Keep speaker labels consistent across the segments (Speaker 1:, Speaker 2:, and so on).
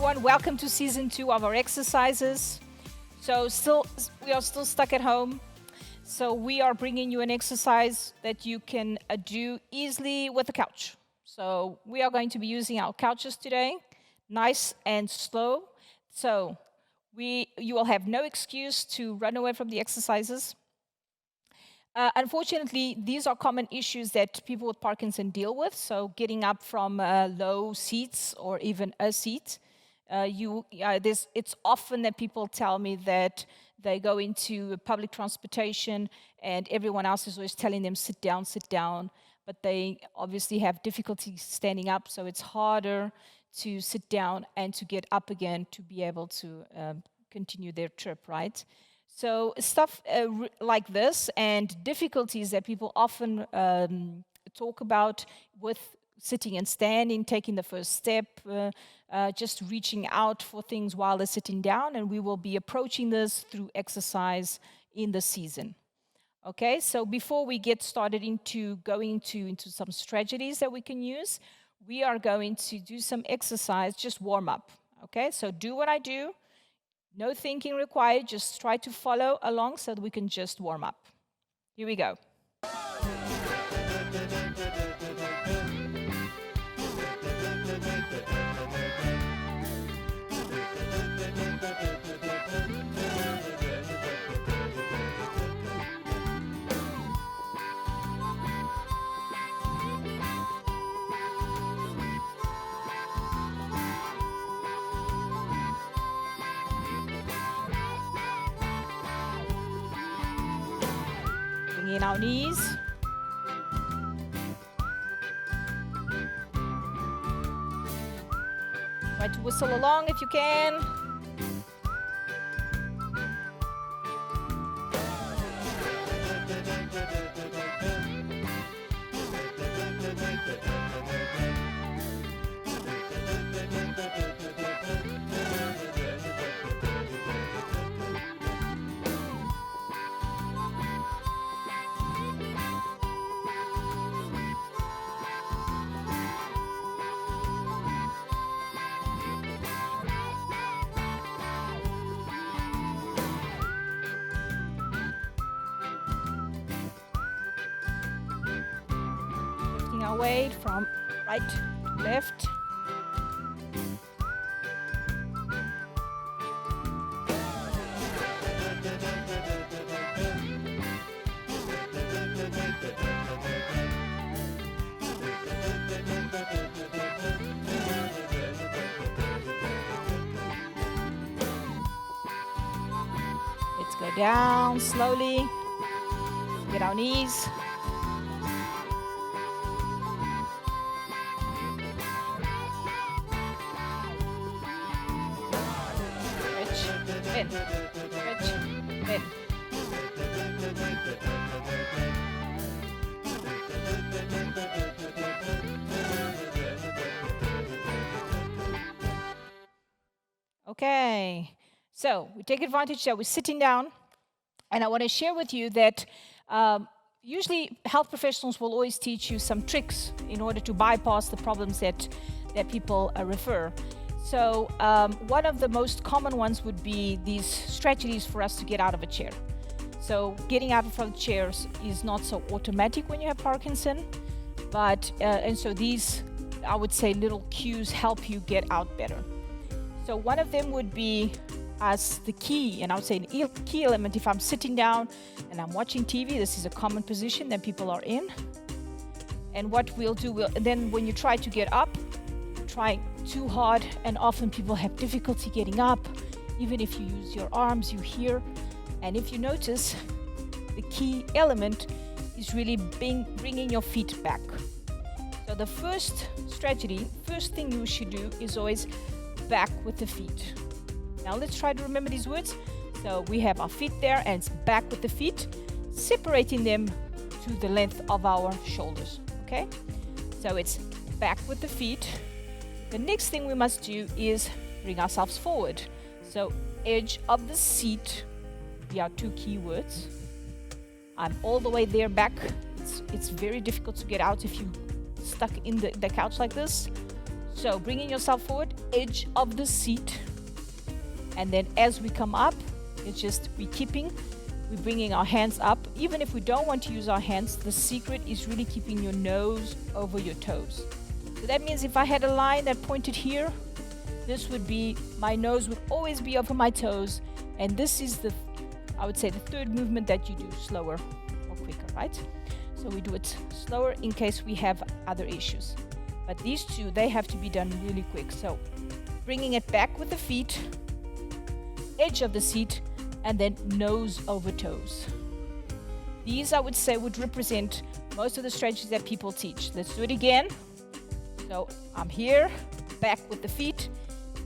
Speaker 1: everyone. Welcome to season 2 of our exercises. So we are still stuck at home. So we are bringing you an exercise that you can do easily with a couch. So we are going to be using our couches today, nice and slow. So you will have no excuse to run away from the exercises. Unfortunately, these are common issues that people with Parkinson deal with. So getting up from low seats or even a seat. It's often that people tell me that they go into public transportation and everyone else is always telling them, sit down, but they obviously have difficulty standing up, so it's harder to sit down and to get up again to be able to continue their trip, right? So stuff like this and difficulties that people often talk about with sitting and standing, taking the first step, just reaching out for things while they're sitting down, and we will be approaching this through exercise in the season. Okay, so before we get started into going into some strategies that we can use, we are going to do some exercise, just warm up. Okay, so do what I do. No thinking required, just try to follow along so that we can just warm up. Here we go. In our knees. Try to whistle along if you can. Our weight from right to left. Let's go down slowly. Get our knees. In. Stretch. In. Okay, so we take advantage that we're sitting down, and I want to share with you that usually health professionals will always teach you some tricks in order to bypass the problems that people refer. So one of the most common ones would be these strategies for us to get out of a chair. So getting out of chairs is not so automatic when you have Parkinson, but and so these, I would say, little cues help you get out better. So one of them would be as the key, and I would say an key element. If I'm sitting down and I'm watching TV, this is a common position that people are in. And what we'll do, then when you try to get up, try too hard, and often people have difficulty getting up. Even if you use your arms, you hear. And if you notice, the key element is really bringing your feet back. So the first thing you should do is always back with the feet. Now let's try to remember these words. So we have our feet there, and it's back with the feet, separating them to the length of our shoulders. Okay? So it's back with the feet. The next thing we must do is bring ourselves forward. So edge of the seat, there are two key words. I'm all the way there back. It's very difficult to get out if you stuck in the couch like this. So bringing yourself forward, edge of the seat. And then as we come up, it's just we're bringing our hands up. Even if we don't want to use our hands, the secret is really keeping your nose over your toes. So that means if I had a line that pointed here, this would be, my nose would always be over my toes. And this is I would say the third movement that you do slower or quicker, right? So we do it slower in case we have other issues. But these two, they have to be done really quick. So bringing it back with the feet, edge of the seat, and then nose over toes. These, I would say, would represent most of the stretches that people teach. Let's do it again. So I'm here, back with the feet,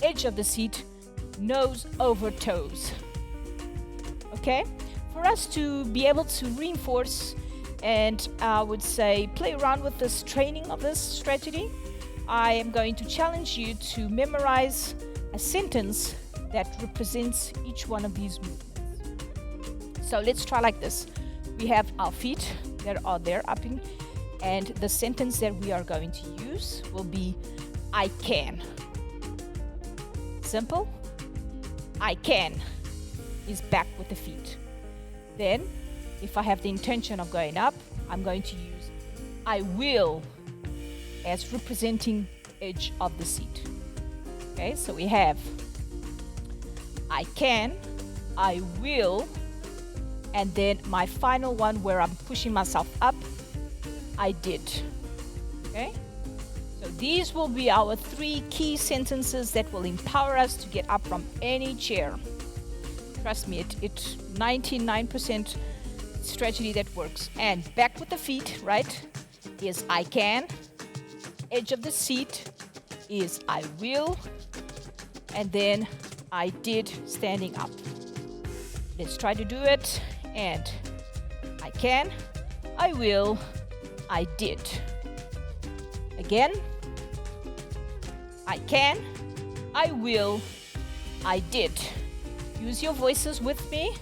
Speaker 1: edge of the seat, nose over toes. Okay? For us to be able to reinforce and I would say play around with this training of this strategy, I am going to challenge you to memorize a sentence that represents each one of these movements. So let's try like this. We have our feet that are there up in, and the sentence that we are going to use will be I can. Simple. I can is back with the feet. Then if I have the intention of going up, I'm going to use I will as representing edge of the seat. Okay, so we have I can, I will, and then my final one where I'm pushing myself up, I did. Okay? So these will be our 3 key sentences that will empower us to get up from any chair. Trust me, it's 99% strategy that works. And back with the feet, right, is I can. Edge of the seat is I will. And then I did standing up. Let's try to do it. And I can, I will, I did. Again. I can, I will, I did. Use your voices with me.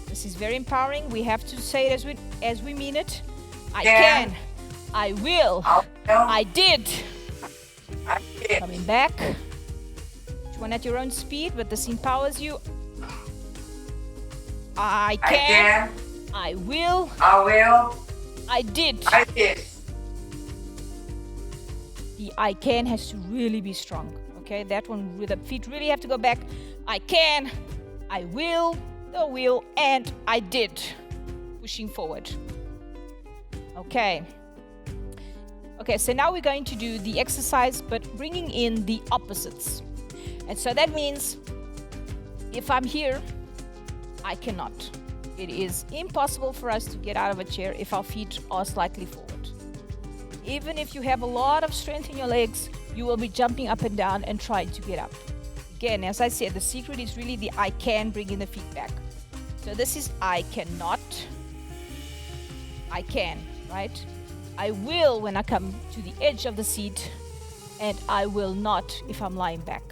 Speaker 1: This is very empowering. We have to say it as we mean it. I can, I will, I did. Coming back. Each one at your own speed, but this empowers you. I can, I will, I did. The I can has to really be strong. Okay, that one with the feet really have to go back. I can, I will, and I did. Pushing forward. Okay, so now we're going to do the exercise, but bringing in the opposites. And so that means if I'm here, I cannot. It is impossible for us to get out of a chair if our feet are slightly forward. Even if you have a lot of strength in your legs, you will be jumping up and down and trying to get up. Again, as I said, the secret is really the I can, bringing the feet back. So this is I cannot. I can, right? I will when I come to the edge of the seat, and I will not if I'm lying back.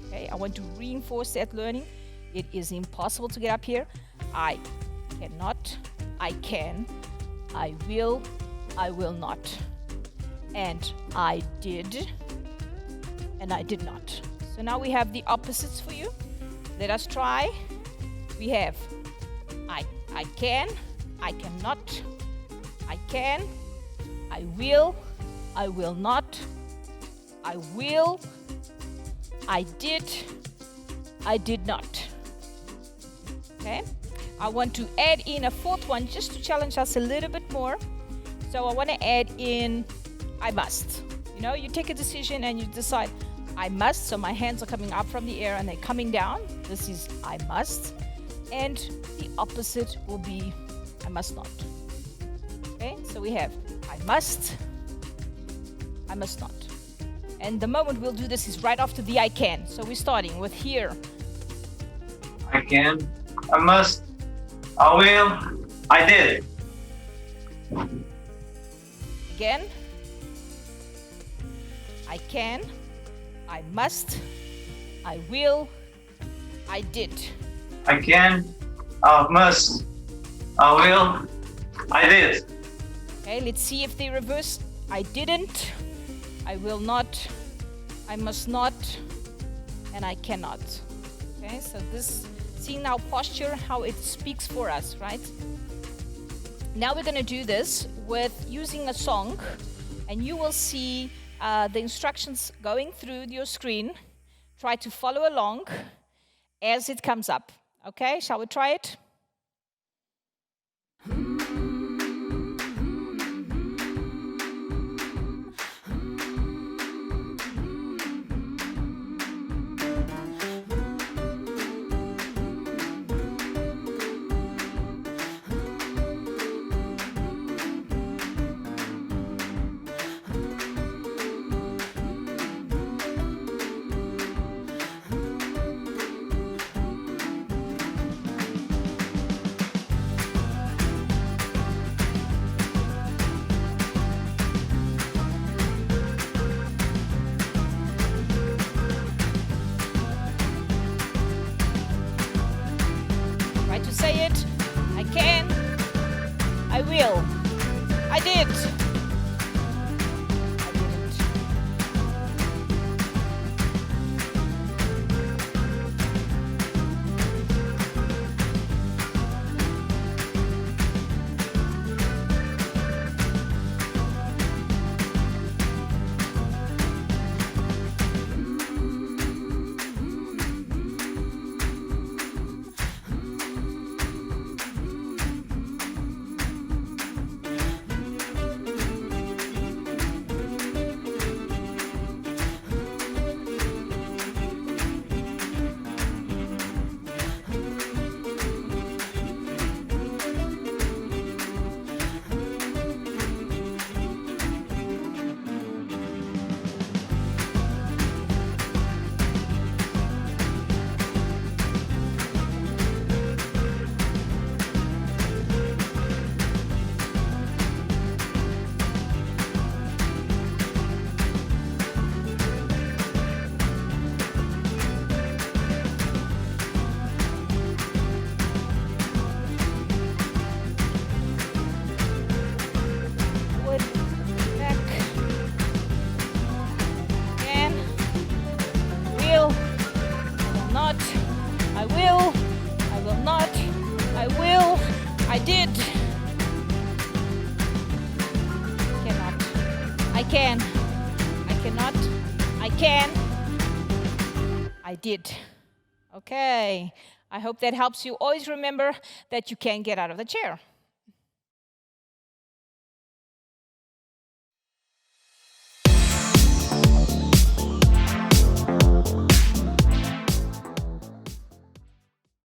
Speaker 1: Okay, I want to reinforce that learning. It is impossible to get up here. I cannot, I can, I will not. And I did, and I did not. So now we have the opposites for you. Let us try. We have I can, I cannot, I can, I will not, I will, I did not. Okay, I want to add in a 4th one just to challenge us a little bit more. So I want to add in I must. You know, you take a decision and you decide I must. So my hands are coming up from the air and they're coming down. This is I must. And the opposite will be I must not. Okay, so we have I must not. And the moment we'll do this is right after the I can. So we're starting with here.
Speaker 2: I can, I must, I will, I did.
Speaker 1: Again. I can, I must, I will, I did.
Speaker 2: I can, I must, I will, I did.
Speaker 1: Okay, let's see if they reverse. I didn't, I will not, I must not, and I cannot. Okay, so this, seeing now posture, how it speaks for us, right? Now we're going to do this with using a song, and you will see the instructions going through your screen. Try to follow along as it comes up. Okay, shall we try it? Try to say it. I can. I will. I did. I didn't. I did. Cannot. I can. I cannot. I can. I did. Okay. I hope that helps you. Always remember that you can get out of the chair.